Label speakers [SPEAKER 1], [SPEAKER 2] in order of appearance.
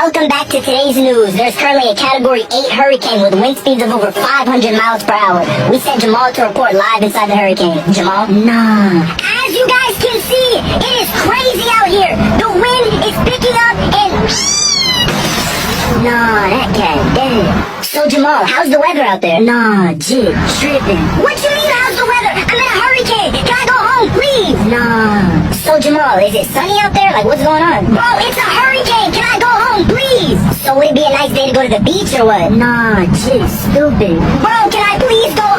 [SPEAKER 1] Welcome back to today's news. There's currently a Category 8 hurricane with wind speeds of over 500 miles per hour. We sent Jamal to report live inside the hurricane. Jamal? Nah. As you guys can see, it is crazy out here. The wind is picking up and... Nah, that cat dead. So Jamal, how's the weather out there? Nah, jit, tripping. What you mean how's the weather? I'm in a hurricane. Can I go home, please? Nah. So Jamal, is it sunny out there? Like, what's going on? Bro, it's a hurricane. Can I go home, please? So would it be a nice day to go to the beach or what? Nah, jit, stupid. Bro, can I please go